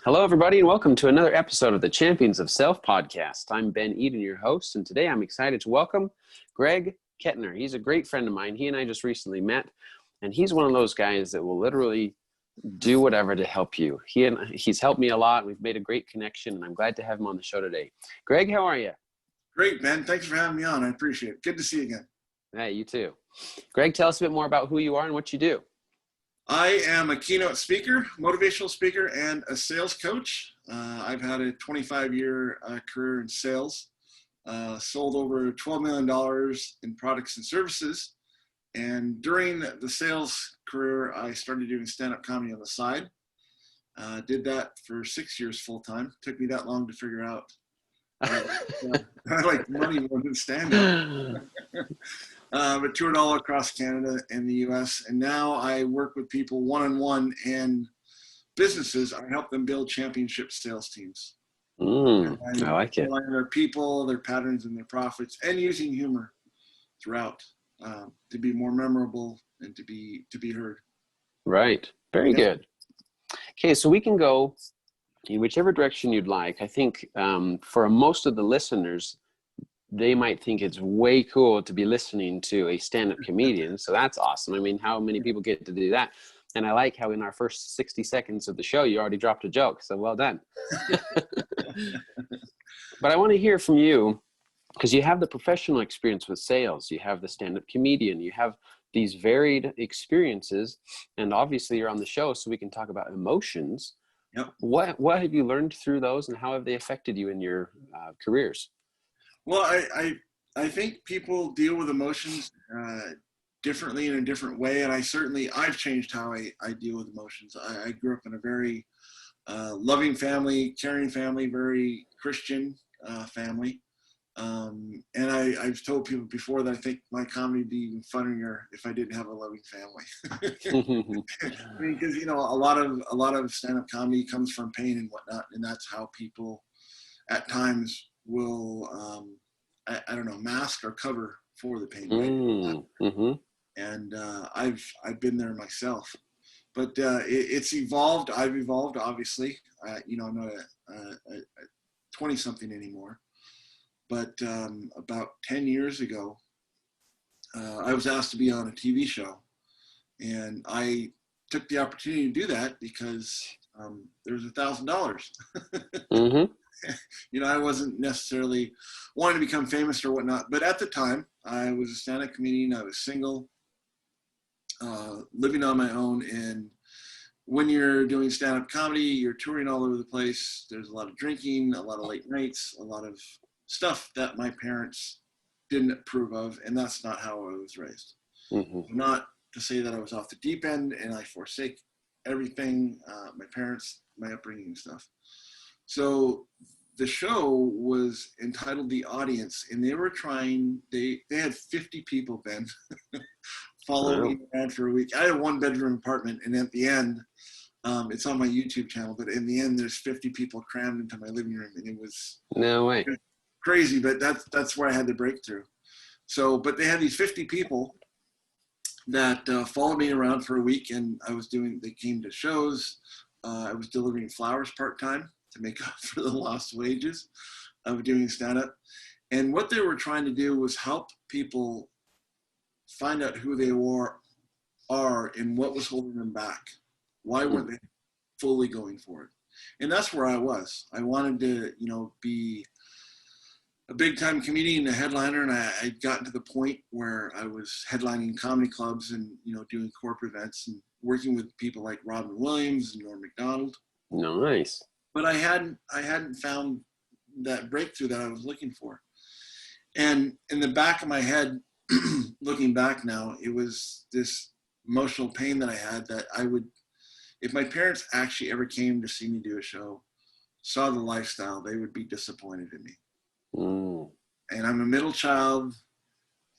Hello, everybody, and welcome to another episode of the Champions of Self podcast. I'm Ben Eden, your host, and today I'm excited to welcome Greg Kettner. He's a great friend of mine. He and I just recently met, and he's one of those guys that will literally do whatever to help you. He's helped me a lot. We've made a great connection, and I'm glad to have him on the show today. Greg, how are you? Great, Ben. Thanks for having me on. I appreciate it. Good to see you again. Hey, you too. Greg, tell us a bit more about who you are and what you do. I am a keynote speaker, motivational speaker, and a sales coach. I've had a 25-year career in sales, sold over $12 million in products and services. And during the sales career, I started doing stand-up comedy on the side. Did that for 6 years full-time. Took me that long to figure out I like money more than stand-up. But toured all across Canada and the US. And now I work with people one-on-one and businesses. I help them build championship sales teams. I like it. Their people, their patterns, and their profits, and using humor throughout to be more memorable and to be heard. Right. Very good. Okay, so we can go in whichever direction you'd like. I think for most of the listeners, they might think it's way cool to be listening to a stand-up comedian. So that's awesome. I mean, how many people get to do that? And I like how in our first 60 seconds of the show, you already dropped a joke. So well done. But I want to hear from you because you have the professional experience with sales. You have the stand-up comedian. You have these varied experiences. And obviously you're on the show so we can talk about emotions. Yep. What have you learned through those and how have they affected you in your careers? Well, I think people deal with emotions differently in a different way. And I've changed how I deal with emotions. I grew up in a very loving family, caring family, very Christian family. And I've told people before that I think my comedy would be even funnier if I didn't have a loving family. I mean, because, a lot of stand-up comedy comes from pain and whatnot. And that's how people at times will I don't know, mask or cover for the pain, right? And I've been there myself, but it's evolved. I've evolved, obviously. I'm not a 20-something anymore, but about 10 years ago, I was asked to be on a TV show, and I took the opportunity to do that because there was $1,000. I wasn't necessarily wanting to become famous or whatnot, but at the time I was a stand-up comedian. I was single, living on my own. And when you're doing stand-up comedy, you're touring all over the place. There's a lot of drinking, a lot of late nights, a lot of stuff that my parents didn't approve of. And that's not how I was raised. Not to say that I was off the deep end and I forsake everything, my parents, my upbringing and stuff. So the show was entitled The Audience, and they were they had 50 people, Ben, follow me around for a week. I had a 1-bedroom apartment, and at the end, it's on my YouTube channel, but in the end, there's 50 people crammed into my living room, and it was crazy, but that's where I had the breakthrough. So, but they had these 50 people that followed me around for a week, and they came to shows. I was delivering flowers part-time to make up for the lost wages of doing stand-up. And what they were trying to do was help people find out who they are and what was holding them back. Why weren't they fully going for it? And that's where I was. I wanted to, be a big-time comedian, a headliner, and I'd gotten to the point where I was headlining comedy clubs and, doing corporate events and working with people like Robin Williams and Macdonald. Nice. But I hadn't found that breakthrough that I was looking for. And in the back of my head, looking back now, it was this emotional pain that I had that if my parents actually ever came to see me do a show, saw the lifestyle, they would be disappointed in me. And I'm a middle child,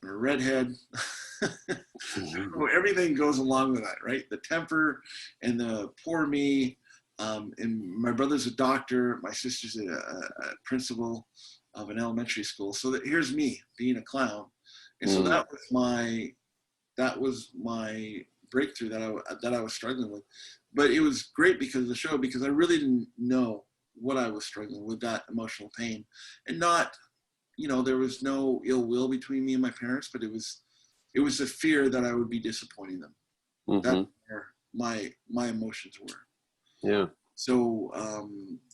I'm a redhead. So everything goes along with that, right? The temper and the poor me. And my brother's a doctor. My sister's a principal of an elementary school. So here's me being a clown. And so that was my breakthrough that I was struggling with. But it was great because of the show, because I really didn't know what I was struggling with, that emotional pain. And not, there was no ill will between me and my parents, but it was a fear that I would be disappointing them. Mm-hmm. That's where my emotions were. Yeah. So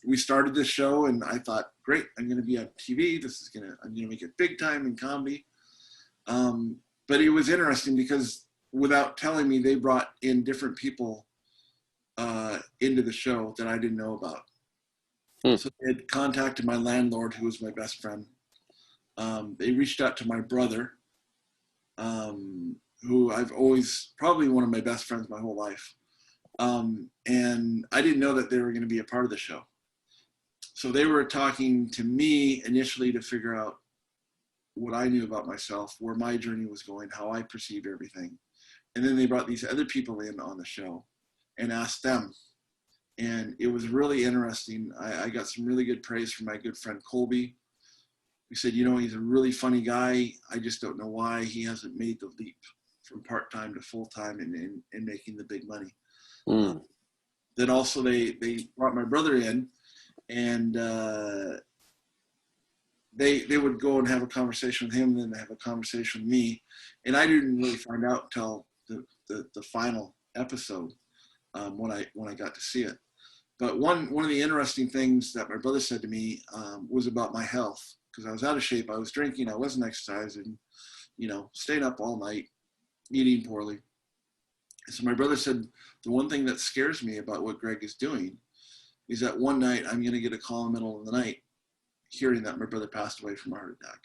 we started this show, and I thought, great, I'm going to be on TV. I'm going to make it big time in comedy. But it was interesting because without telling me, they brought in different people into the show that I didn't know about. So they had contacted my landlord, who was my best friend. They reached out to my brother, who I've always, probably one of my best friends my whole life. And I didn't know that they were going to be a part of the show. So they were talking to me initially to figure out what I knew about myself, where my journey was going, how I perceived everything. And then they brought these other people in on the show and asked them. And it was really interesting. I got some really good praise from my good friend Colby. He said, he's a really funny guy. I just don't know why he hasn't made the leap from part-time to full-time and making the big money. Then also they brought my brother in, and they would go and have a conversation with him, and then have a conversation with me. And I didn't really find out until the final episode when I got to see it. But one of the interesting things that my brother said to me was about my health, because I was out of shape. I was drinking. I wasn't exercising, staying up all night, eating poorly. So my brother said, the one thing that scares me about what Greg is doing is that one night I'm going to get a call in the middle of the night hearing that my brother passed away from a heart attack.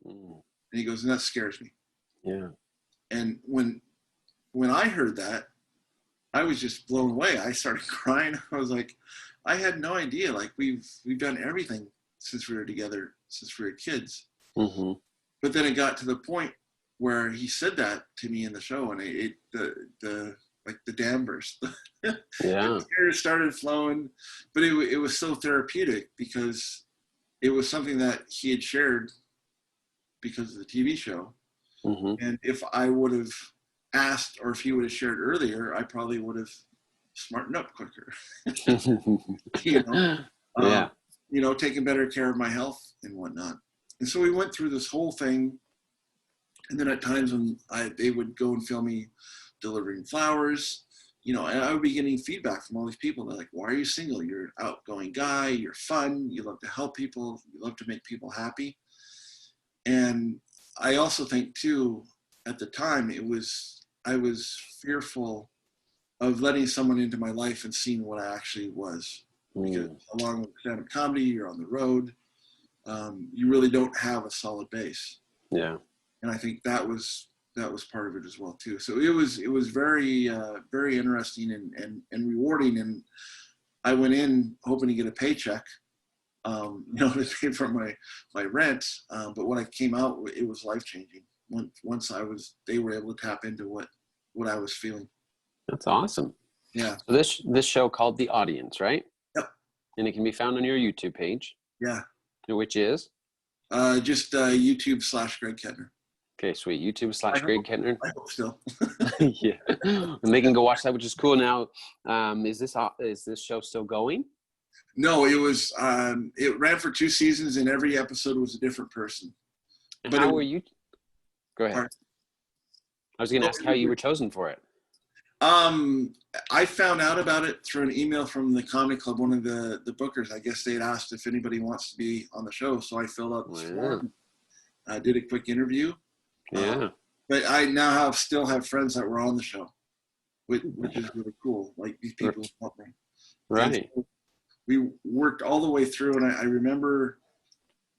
And he goes, and that scares me. Yeah. And when I heard that, I was just blown away. I started crying. I was like, I had no idea. Like we've done everything since we were together, since we were kids. Mm-hmm. But then it got to the point where he said that to me in the show, and the dam burst. Yeah. The tears started flowing, but it was so therapeutic because it was something that he had shared because of the TV show. Mm-hmm. And if I would have asked, or if he would have shared earlier, I probably would have smartened up quicker. Taking better care of my health and whatnot. And so we went through this whole thing. And then at times when they would go and film me delivering flowers, and I would be getting feedback from all these people. They're like, why are you single? You're an outgoing guy. You're fun. You love to help people. You love to make people happy. And I also think too, at the time, I was fearful of letting someone into my life and seeing what I actually was. Because along with stand-up comedy, you're on the road. You really don't have a solid base. Yeah. And I think that was part of it as well too. So it was very very interesting and rewarding. And I went in hoping to get a paycheck, to pay for my rent. But when I came out, it was life changing. Once they were able to tap into what I was feeling. That's awesome. Yeah. So this show called The Audience, right? Yep. And it can be found on your YouTube page. Yeah. Which is? Just YouTube/Greg Kettner. Okay, sweet. YouTube/Greg Kettner. I hope still. Yeah. And they can go watch that, which is cool. Now, is this show still going? No, it was. It ran for 2 seasons, and every episode was a different person. And how were you? Go ahead. Pardon? I was going to ask how you were chosen for it. I found out about it through an email from the comedy club. One of the bookers, I guess they had asked if anybody wants to be on the show. So I filled out this form. I did a quick interview. Yeah. But I now still have friends that were on the show, which is really cool. Like these people helped me. Right. So we worked all the way through, and I remember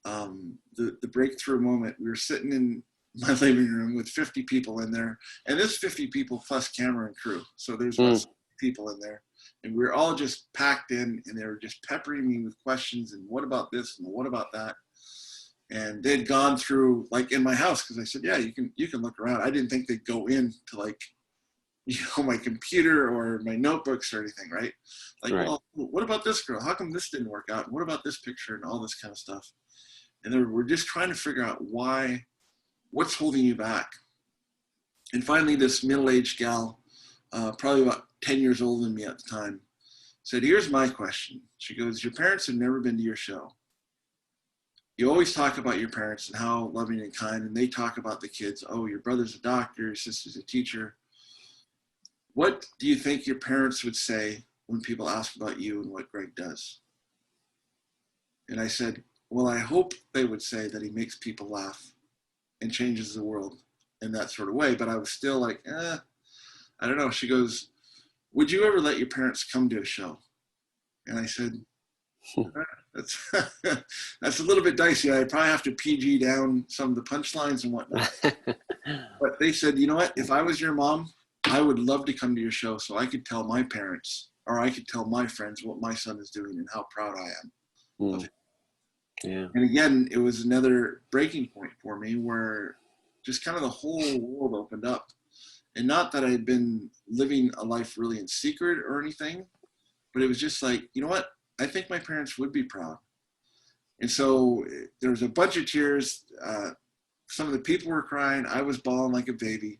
the breakthrough moment. We were sitting in my living room with 50 people in there, and there's 50 people plus camera and crew. So there's about people in there, and we were all just packed in, and they were just peppering me with questions and what about this and what about that. And they'd gone through, like in my house, because I said, yeah, you can look around. I didn't think they'd go into like, my computer or my notebooks or anything, right? Like, right. Well, what about this girl? How come this didn't work out? What about this picture and all this kind of stuff? And we're just trying to figure out what's holding you back. And finally, this middle-aged gal probably about 10 years older than me at the time, said, here's my question. She goes, your parents have never been to your show. You always talk about your parents and how loving and kind, and they talk about the kids. Oh, your brother's a doctor, your sister's a teacher. What do you think your parents would say when people ask about you and what Greg does? And I said, well, I hope they would say that he makes people laugh and changes the world in that sort of way. But I was still like, I don't know. She goes, would you ever let your parents come to a show? And I said, that's that's a little bit dicey. I probably have to PG down some of the punchlines and whatnot. But they said, you know what? If I was your mom, I would love to come to your show so I could tell my parents, or I could tell my friends what my son is doing and how proud I am of him. Yeah. And again, it was another breaking point for me where just kind of the whole world opened up. And not that I had been living a life really in secret or anything, but it was just like, you know what? I think my parents would be proud. And so there was a bunch of tears. Some of the people were crying. I was bawling like a baby.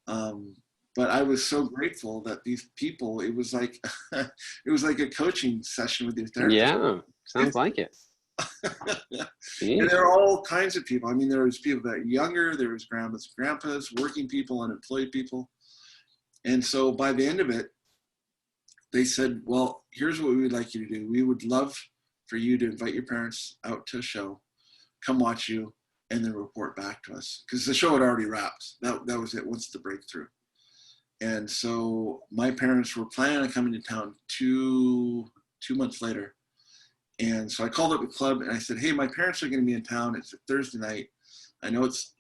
But I was so grateful that these people, it was like a coaching session with your therapist. Yeah, sounds like it. And there are all kinds of people. I mean, there was people that are younger, there was grandmas, grandpas, working people, unemployed people. And so by the end of it, they said, well, here's what we would like you to do. We would love for you to invite your parents out to a show, come watch you, and then report back to us. Because the show had already wrapped. That was it. What's the breakthrough? And so my parents were planning on coming to town two months later. And so I called up the club and I said, hey, my parents are going to be in town. It's a Thursday night. I know it's,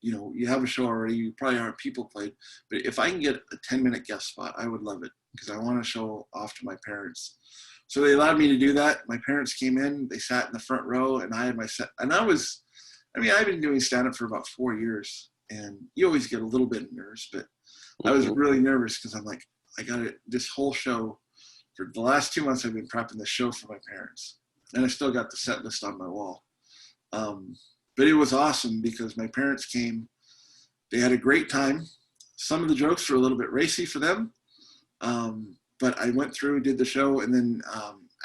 you have a show already. You probably aren't people played. But if I can get a 10-minute guest spot, I would love it because I want to show off to my parents. So they allowed me to do that. My parents came in. They sat in the front row and I had my set. And I've been doing stand-up for about 4 years. And you always get a little bit of nerves, but I was really nervous because I'm like, I got it. This whole show for the last 2 months, I've been prepping the show for my parents, and I still got the set list on my wall. But it was awesome because my parents came. They had a great time. Some of the jokes were a little bit racy for them, but I went through, did the show, and then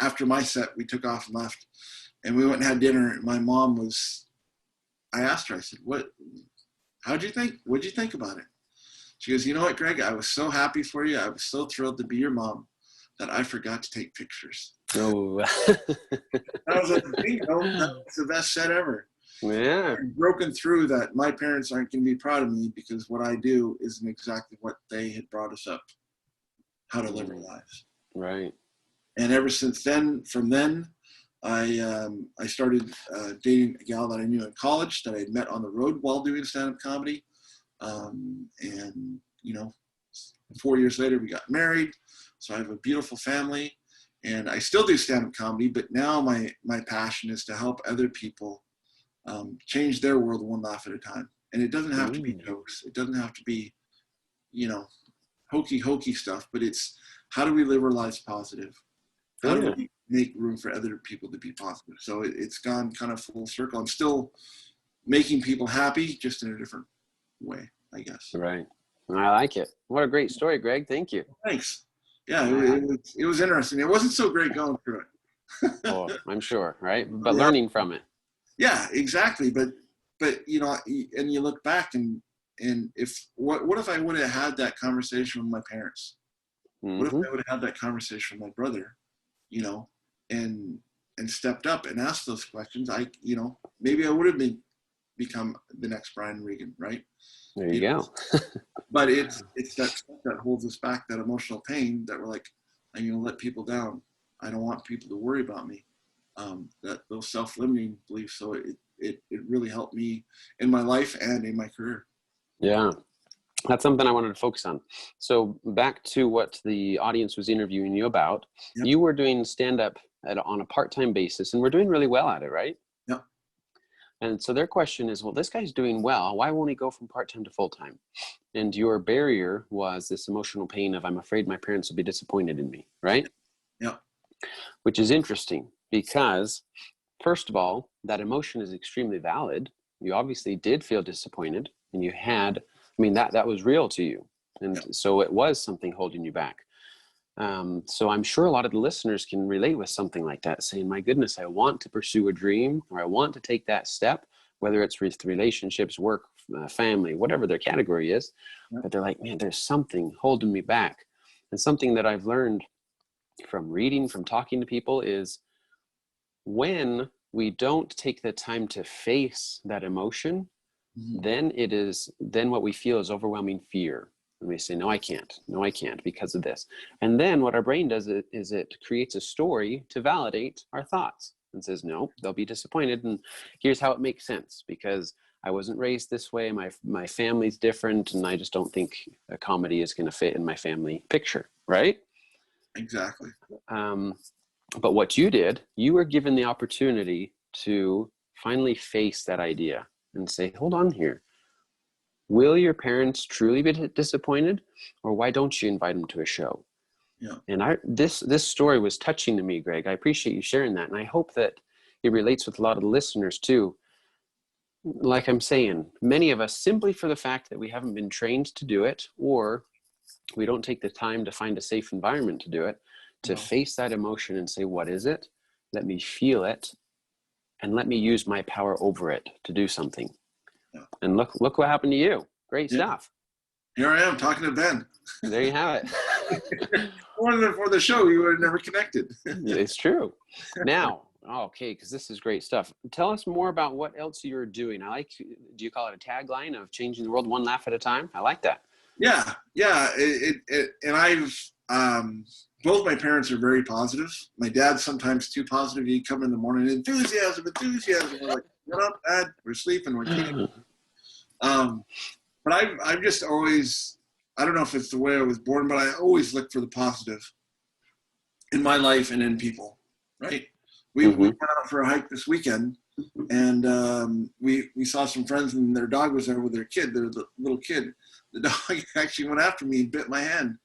after my set, we took off and left, and we went and had dinner. And my mom I asked her, I said, how'd you think? What'd you think about it? She goes, you know what, Greg? I was so happy for you. I was so thrilled to be your mom that I forgot to take pictures. Oh. I was like, that's the best set ever. Yeah. I've broken through that my parents aren't going to be proud of me because what I do isn't exactly what they had brought us up, how to live our lives. Right. And ever since then, I started dating a gal that I knew in college that I had met on the road while doing stand-up comedy. And 4 years later, we got married. So I have a beautiful family and I still do stand-up comedy, but now my passion is to help other people change their world one laugh at a time. And it doesn't have to be jokes. It doesn't have to be, hokey stuff, but it's how do we live our lives positive? How do we make room for other people to be positive? So it's gone kind of full circle. I'm still making people happy, just in a different way, I guess. Right. I like it. What a great story, Greg. Thank you. Thanks. Yeah, it was interesting. It wasn't so great going through it. Oh, I'm sure, right? But learning from it. Yeah, exactly. But and you look back and what if I would have had that conversation with my parents? What if I would have had that conversation with my brother, and stepped up and asked those questions? Maybe I would have become the next Brian Regan, right? There you go. But it's that stuff that holds us back, that emotional pain that we're like, I'm going to let people down. I don't want people to worry about me. That those self-limiting beliefs. So it really helped me in my life and in my career. Yeah. That's something I wanted to focus on. So back to what the audience was interviewing you about, you were doing stand-up on a part-time basis and we're doing really well at it, right? Yep. And so their question is, well, this guy's doing well. Why won't he go from part-time to full-time? And your barrier was this emotional pain of, I'm afraid my parents will be disappointed in me, right? Yeah. Which is interesting because, first of all, that emotion is extremely valid. You obviously did feel disappointed and you had, that was real to you. And so it was something holding you back. So I'm sure a lot of the listeners can relate with something like that, saying, my goodness, I want to pursue a dream, or I want to take that step, whether it's with relationships, work, family, whatever their category is. But they're like, man, there's something holding me back. And something that I've learned from reading, from talking to people, is when we don't take the time to face that emotion, then what we feel is overwhelming fear. And we say, no, I can't because of this. And then what our brain does is it creates a story to validate our thoughts and says, no, they'll be disappointed. And here's how it makes sense, because I wasn't raised this way. My family's different. And I just don't think a comedy is going to fit in my family picture. Right? Exactly. But what you did, you were given the opportunity to finally face that idea and say, hold on here. Will your parents truly be disappointed, or why don't you invite them to a show? Yeah. And this story was touching to me, Greg. I appreciate you sharing that. And I hope that it relates with a lot of the listeners too. Like I'm saying, many of us, simply for the fact that we haven't been trained to do it, or we don't take the time to find a safe environment to do it, to face that emotion and say, what is it? Let me feel it, and let me use my power over it to do something. Yeah. And look what happened to you. Great stuff. Here I am talking to Ben. There you have it. For the show, you would have never connected. It's true. Now, okay, because this is great stuff. Tell us more about what else you're doing. Do you call it a tagline of changing the world one laugh at a time? I like that. Yeah. And I've, both my parents are very positive. My dad's sometimes too positive. He'd come in the morning, enthusiasm. We're like, get up, Dad, we're sleeping, we're eating. But I've just always, I don't know if it's the way I was born, but I always look for the positive in my life and in people, right? We went out for a hike this weekend, and we saw some friends, and their dog was there with their kid, their little kid. The dog actually went after me and bit my hand.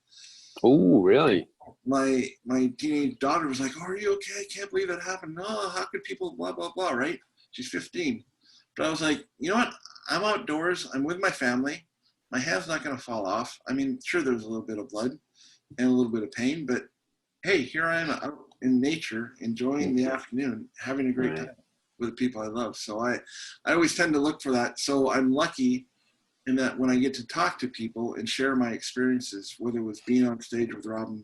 Oh, really? My teenage daughter was like, oh, are you okay? I can't believe that happened. No, how could people blah, blah, blah, right? She's 15. But I was like, you know what? I'm outdoors. I'm with my family. My hand's not going to fall off. I mean, sure, there's a little bit of blood and a little bit of pain, but hey, here I am out in nature, enjoying the afternoon, having a great time with the people I love. So I always tend to look for that. So I'm lucky in that when I get to talk to people and share my experiences, whether it was being on stage with Robin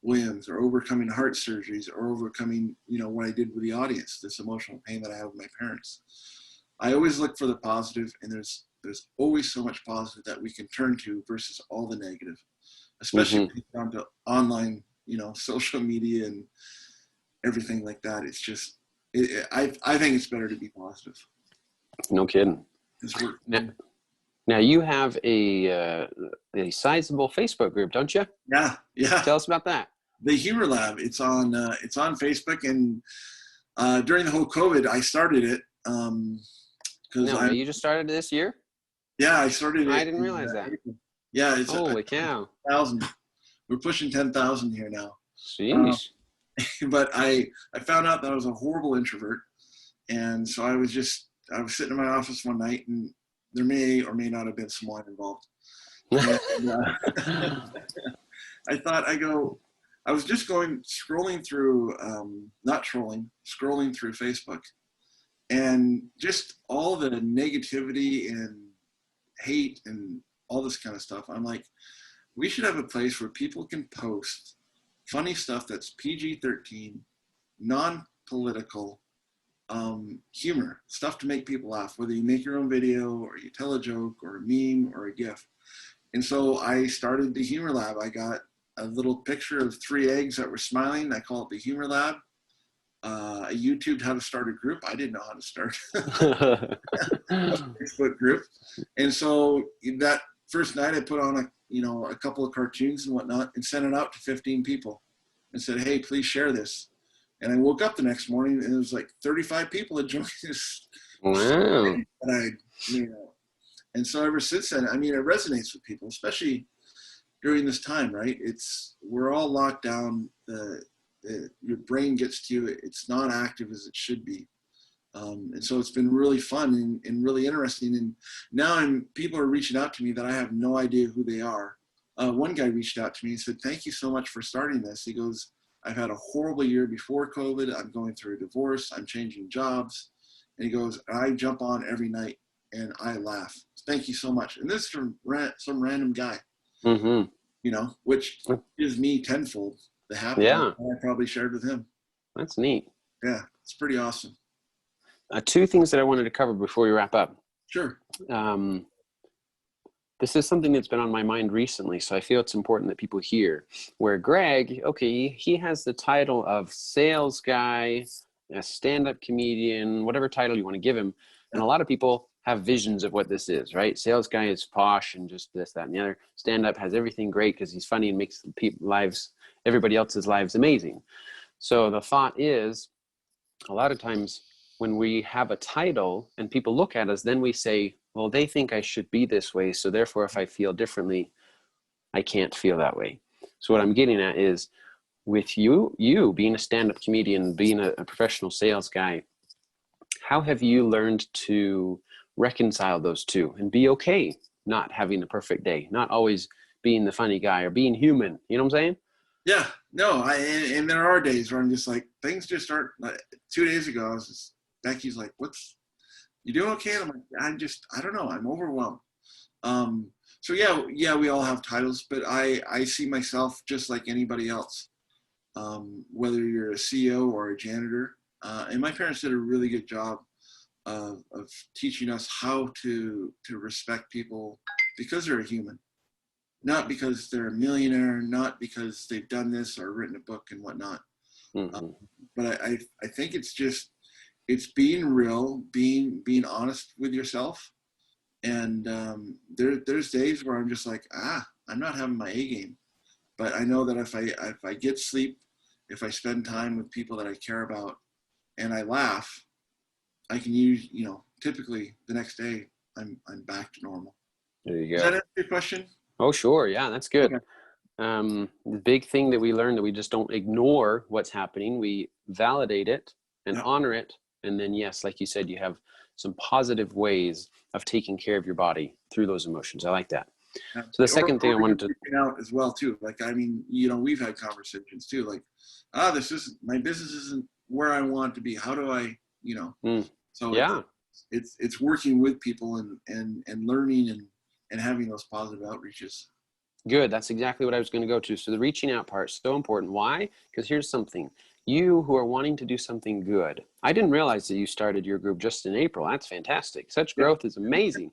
Williams, or overcoming heart surgeries, or overcoming, what I did with the audience, this emotional pain that I have with my parents. I always look for the positive, and there's always so much positive that we can turn to versus all the negative, especially when it comes to online, social media and everything like that. It's just, I think it's better to be positive. No kidding. Now you have a sizable Facebook group, don't you? Yeah. Tell us about that. The Humor Lab. It's on Facebook, and during the whole COVID, I started it. You just started this year? Yeah, I started it. I didn't realize that. Yeah, it's holy cow. 10,000. We're pushing 10,000 here now. Sheesh. But I found out that I was a horrible introvert, and so I was sitting in my office one night, and there may or may not have been some wine involved. And, I was just scrolling through Facebook, and just all the negativity and hate and all this kind of stuff. I'm like, we should have a place where people can post funny stuff that's PG-13, non-political, humor, stuff to make people laugh, whether you make your own video or you tell a joke or a meme or a GIF. And so I started the Humor Lab. I got a little picture of 3 eggs that were smiling. I call it the Humor Lab. I YouTubed how to start a group. I didn't know how to start a Facebook group. And so that first night I put on a couple of cartoons and whatnot and sent it out to 15 people and said, hey, please share this. And I woke up the next morning and it was like 35 people had joined this. Wow. And so ever since then, I mean, it resonates with people, especially during this time, right? We're all locked down. Your brain gets to you. It's not active as it should be. And so it's been really fun and really interesting. And now people are reaching out to me that I have no idea who they are. one guy reached out to me and said, "Thank you so much for starting this." He goes, "I've had a horrible year before COVID. I'm going through a divorce. I'm changing jobs." And he goes, "I jump on every night and I laugh. Thank you so much." And this is from some random guy, you know, which gives me tenfold the happiness I probably shared with him. That's neat. Yeah, it's pretty awesome. Two things that I wanted to cover before we wrap up. Sure. This is something that's been on my mind recently, so I feel it's important that people hear. Where Greg, okay, he has the title of sales guy, a stand-up comedian, whatever title you want to give him. And a lot of people have visions of what this is, right? Sales guy is posh and just this, that, and the other. Stand-up has everything great because he's funny and makes everybody else's lives amazing. So the thought is, a lot of times when we have a title and people look at us, then we say, well, they think I should be this way, so therefore if I feel differently, I can't feel that way. So what I'm getting at is, with you being a stand-up comedian, being a professional sales guy, how have you learned to reconcile those two and be okay not having a perfect day, not always being the funny guy or being human? You know what I'm saying? Yeah, no, and there are days where I'm just like, things just aren't. Like, 2 days ago, Becky's like, you doing okay? And I'm like, I don't know, I'm overwhelmed. So yeah, we all have titles, but I see myself just like anybody else, whether you're a CEO or a janitor. And my parents did a really good job of teaching us how to respect people because they're a human. Not because they're a millionaire, not because they've done this or written a book and whatnot. But I think it's being real, being honest with yourself. And there's days where I'm just like, I'm not having my A game. But I know that if I get sleep, if I spend time with people that I care about and I laugh, I can use, typically the next day I'm back to normal. There you go. Does that answer your question? Oh, sure. Yeah, that's good. Okay. The big thing that we learned, that we just don't ignore what's happening. We validate it and honor it. And then, yes, like you said, you have some positive ways of taking care of your body through those emotions. I like that. Yeah. So the second thing I wanted to out as well too. Like, I mean, we've had conversations too. Like, my business isn't where I want to be. How do I, So yeah, it's working with people and learning and having those positive outreaches. Good. That's exactly what I was going to go to. So the reaching out part is so important. Why? Because here's something. You who are wanting to do something good. I didn't realize that you started your group just in April. That's fantastic. Such growth is amazing.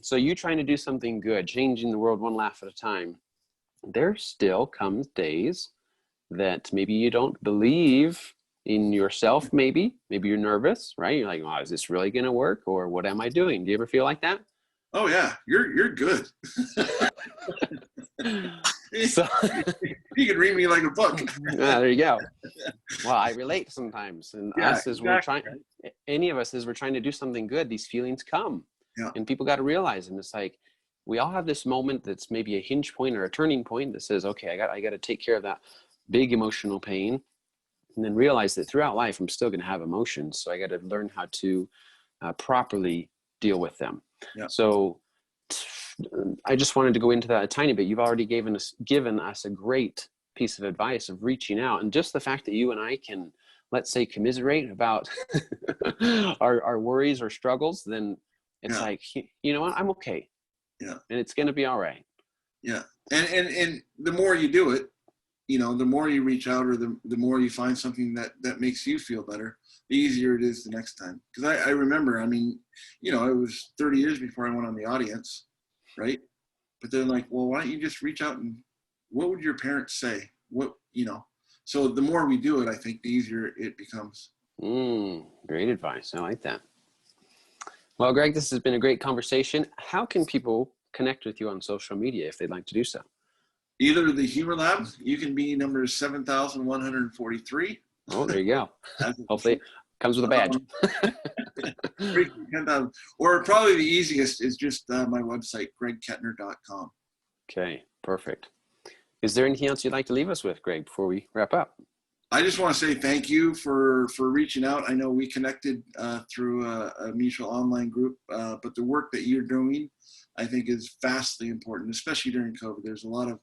So you trying to do something good, changing the world one laugh at a time. There still comes days that maybe you don't believe in yourself. Maybe you're nervous, right? You're like, is this really going to work? Or what am I doing? Do you ever feel like that? Oh yeah, you're good. So you can read me like a book. There you go. Well, I relate sometimes, and us as we're trying, any of us as we're trying to do something good, these feelings come, and people got to realize them. It's like we all have this moment that's maybe a hinge point or a turning point that says, okay, I got to take care of that big emotional pain, and then realize that throughout life I'm still going to have emotions, so I got to learn how to properly deal with them. Yeah. So I just wanted to go into that a tiny bit. You've already given us a great piece of advice of reaching out, and just the fact that you and I can, let's say, commiserate about our worries or struggles, then it's like, you know what, I'm okay. Yeah. And it's going to be all right. Yeah. And the more you do it, the more you reach out, or the more you find something that makes you feel better, the easier it is the next time. Because I remember, it was 30 years before I went on the audience, right? But they're like, well, why don't you just reach out and what would your parents say? So the more we do it, I think the easier it becomes. Great advice. I like that. Well, Greg, this has been a great conversation. How can people connect with you on social media if they'd like to do so? Either the Humor Lab, you can be number 7,143. Oh, there you go. Hopefully it comes with a badge. 10,000. Or probably the easiest is just my website, gregkettner.com. Okay, perfect. Is there anything else you'd like to leave us with, Greg, before we wrap up? I just want to say thank you for reaching out. I know we connected through a mutual online group, but the work that you're doing, I think, is vastly important, especially during COVID. There's a lot of,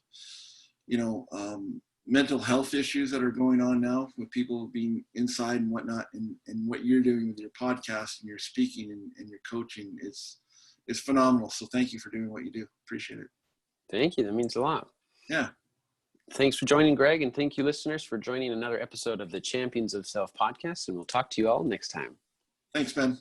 mental health issues that are going on now with people being inside and whatnot. And what you're doing with your podcast and your speaking and your coaching is phenomenal. So thank you for doing what you do. Appreciate it. Thank you. That means a lot. Yeah. Thanks for joining, Greg, and thank you, listeners, for joining another episode of the Champions of Self podcast, and we'll talk to you all next time. Thanks, Ben.